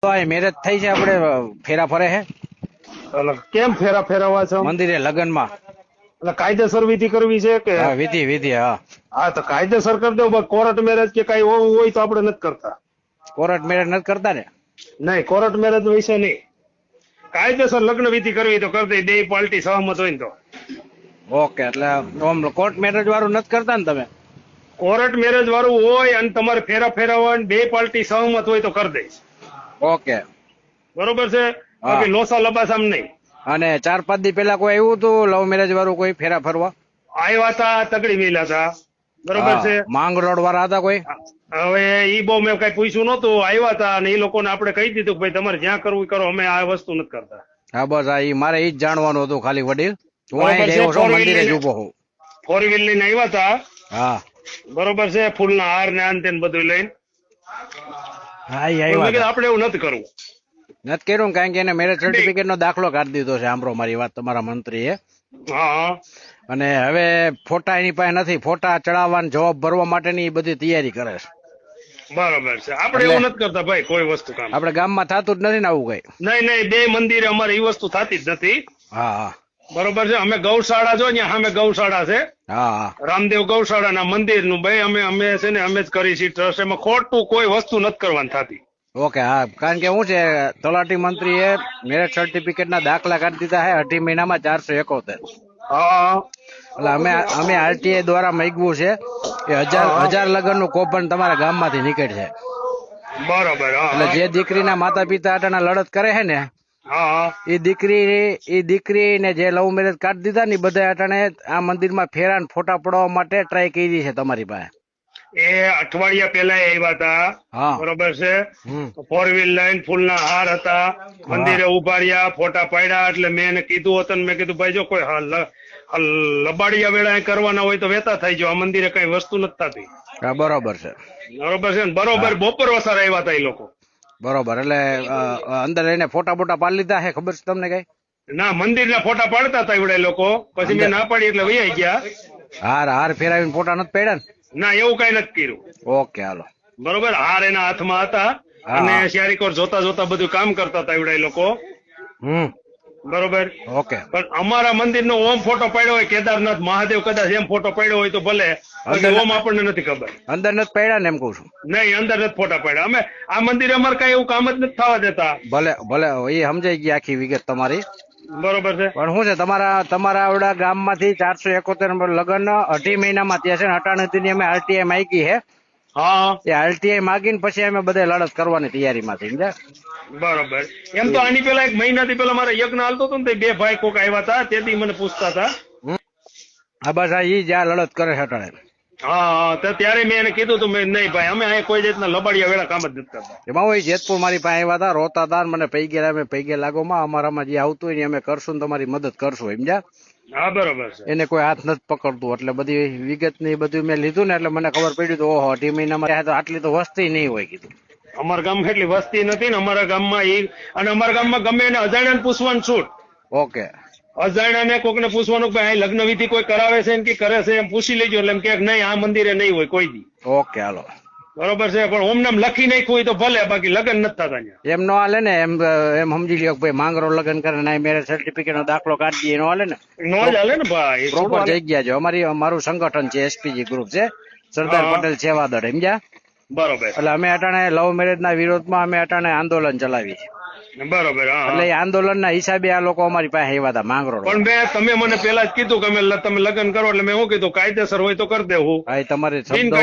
તો આ મેરેજ થઈ છે આપણે ફેરા ફરે છે એટલે કેમ ફેરવવા છો? મંદિરે લગ્નમાં. એટલે કાયદેસર વિધિ કરવી છે કે? હા વિધિ વિધિ હા હા તો કાયદેસર કરી દો. કોર્ટ મેરેજ કે કઈ હોવું હોય તો આપણે નથી કરતા. કોર્ટ મેરેજ નથી કરતા ને? નહીં, કોર્ટ મેરેજ વિશે નહીં. કાયદેસર લગ્ન વિધિ કરવી તો કરી દે, બે પાર્ટી સહમત હોય ને તો. ઓકે એટલે આમ કોર્ટ મેરેજ વાળું નથી કરતા ને તમે? કોર્ટ મેરેજ વાળું હોય અને તમારે ફેરવવા હોય ને બે પાર્ટી સહમત હોય તો કરી દઈશ. ઓકે. બરોબર છે? બાકી લોસા લબાસામ નહીં. અને 4-5 દી પેલા કોઈ આવ્યું હતું લવ મેરેજ વાળું કોઈ ફેરા ફરવા? આવ્યા હતા, તગડી મિલા હતા. બરોબર છે? માંગ રોડ વાળા હતા કોઈ? હવે ઈ બહુ મેં કઈ પૂછ્યું નતું. આવ્યા હતા અને એ લોકોને આપણે કહી દીધું કે ભાઈ તમારે જ્યાં કરવું એ કરો, અમે આ વસ્તુ નથી કરતા. હા બસ આ મારે ઈ જ જાણવાનું હતું ખાલી વડીલ. હું બરોબર અહીં છે, આવ્યો છું, મંદિરે જ ઉભો છું. 4 વ્હીલ લઈને આવ્યા હતા. હા બરોબર છે? ફૂલના હાર ને આન તેન બધું લઈને. હા ઈ મેં આવ્યા કીધું હતા. આપણે એવું નથી કરવું. નથી કર્યું કારણ કે એને મેરેજ સર્ટિફિકેટ નો દાખલો કાઢી દીધો છે. સાંભળો મારી વાત તમારા મંત્રીએ. હા અને હવે ફોટા એની પાસે નથી. ફોટા ચડાવવાની જવાબ ભરવા માટેની ઈ બધી તૈયારી કરે છે. બરાબર છે. આપણે એવું નથી કરતા ભાઈ કોઈ વસ્તુ કામ. આપણે ગામમાં થતું જ નથી ને આવું કઈ. નહીં નહીં, બે મંદિરે અમારે એ વસ્તુ થતી જ નથી. હા હા બરોબર છે? અમે ગૌશાળા જો ત્યાં સામે ગૌશાળા છે, હા હા રામદેવ ગૌશાળા ના મંદિર નું ભાઈ અમે છે ને અમે જ કરી છીએ ટ્રસ્ટ. એમાં ખોટું કોઈ વસ્તુ નથી કરવાની થતી. ઓકે. હા કારણ કે શું છે તલાટી મંત્રીએ મેરેજ સર્ટિફિકેટ ના દાખલા કાઢી દીધા છે 18 મહિનામાં 471. હા એટલે અમે આરટીઆઈ દ્વારા માંગ્યું છે કે હજાર લગ્ન નું કોપન તમારા ગામમાંથી નીકળશે. બરોબર. એટલે હા જે દીકરીના માતા પિતા અટાણા લડત કરે છે ને હા એ દીકરીને જે લવ મેરેજ કાઢી દીધા ને બધા અટાણે આ મંદિરમાં ફેરા ને ફોટા પડવા માટે ટ્રાય કરી છે તમારી પાસે. એ અઠવાડિયા પહેલા આવ્યા હતા. હા બરોબર છે? હમ 4 વ્હીલ લઈને ફૂલના હાર હતા, મંદિરે ઉભા રહ્યા, ફોટા પાડ્યા. એટલે મેં એને કીધું હતું, મેં કીધું ભાઈ જો કોઈ લબાડિયા વેળા કરવાના હોય તો વેતા થઈ જાવ. આ મંદિરે કઈ વસ્તુ નથી થતી. હા બરોબર છે. બરોબર છે ને? બરોબર બપોર વસાર આવ્યા હતા એ લોકો. બરોબર. એટલે અંદર એને ફોટા બોટા પાડી લીધા છે ખબર છે તમને કઈ? ના, મંદિરના ફોટા પાડતા હતા એવડે લોકો. પછી મેં ના પાડી એટલે વૈયા ગયા. હાર ફેરાવીને ફોટા નથી પડ્યા ને? ના, એવું કઈ નથી કર્યું. ઓકે હાલો. બરોબર. હાર એના હાથમાં હતા અને શિયારીકોર જોતા જોતા બધું કામ કરતા હતા એવડે લોકો. હમ બરોબર. ઓકે. પણ અમારા મંદિરનો ઓમ ફોટો પાડ્યો હોય, કેદારનાથ મહાદેવ કદાચ એમ ફોટો પાડ્યો હોય તો ભલે. બાકી ઓમ આપણને નથી ખબર. અંદર નથી પડ્યા ને એમ કઉ છું. નહીં, અંદર નથી ફોટા પાડ્યા. અમે આ મંદિરે અમારે કઈ એવું કામ જ નથી થવા દેતા. ભલે ભલે એ સમજાઈ ગઈ આખી વિગત તમારી. બરોબર છે? પણ શું છે તમારા આવડા ગામમાંથી 471 લગ્ન 18 મહિનામાં ત્યાં છે ને 98 ની અમે આરટીઆઈ માંગી છે. હા એ આરટીઆઈ માગીને પછી અમે બધા લડત કરવાની તૈયારીમાં થઈ સમજ્યા? બરોબર. એમ તો આની પેલા 1 મહિનાથી પેલા મારે યજ્ઞ હાલતો હતો ને તે બે ભાઈ કોક આવ્યા હતા, તેથી મને પૂછતા હતા. હા બસ આ ઈ જ આ લડત કરે છે અટાણે. હા તો ત્યારે મેં એને કીધું તું, મેં નહીં ભાઈ અમે અહીંયા કોઈ જાતના લબાડિયા વેળા કામ જ નથી કરતા. એમાં હોય જેતપુર મારી પાસે આવ્યા હતા, રોતા હતા ને મને પૈગે લાગોમાં અમારામાં જે આવતું હોય ને અમે કરશું ને તમારી મદદ કરશું સમજ્યા? હા બરોબર છે. એને કોઈ હાથ નથી પકડતું એટલે બધી વિગત ની બધું મેં લીધું ને એટલે મને ખબર પડી તો ઓહો 18 મહિનામાં તો આટલી તો વસ્તી નહીં હોય કીધું. અમારા ગામમાં એટલી વસ્તી નથી ને અમારા ગામમાં અને અમારા ગામમાં ગમે એને અજાણ્યાને પૂછવાનું છૂટ. ઓકે. અજાણ્યાને કોકને પૂછવાનું કે અહીં લગ્ન વિધિ કોઈ કરાવે છે કે કરે છે એમ પૂછી લેજો. એટલે એમ કે નહીં આ મંદિરે નહીં હોય કોઈ દી. ઓકે હાલો. બરોબર છે? પણ ઓમ નામ લખી નાખ્યું હોય તો ભલે, બાકી લગ્ન નથી થતા ત્યાં. એમ નો હાલે ને? એમ સમજી લ્યો કે ભાઈ માંગરો લગ્ન કરે ને મેરેજ સર્ટિફિકેટ નો દાખલો કાઢી દઈએ નો હાલે ને? નો જ હાલે ને ભાઈ. પ્રોપર જગ્યા છે. મારું સંગઠન છે એસપીજી ગ્રુપ છે, સરદાર પટેલ સેવા દળ સમજ્યા? બરોબર. એટલે અમે અટાણે લવ મેરેજ ના વિરોધમાં અમે અટાણે આંદોલન ચલાવી છે. બરોબર. હા એટલે એ આંદોલન ના હિસાબે આ લોકો અમારી પાસે આવ્યા હતા માંગરોળ. પણ તમે મને પેલા જ કીધું કે તમે લગ્ન કરો એટલે મેં શું કીધું કાયદેસર હોય તો કરી દેવું. હા તમારે શબ્દ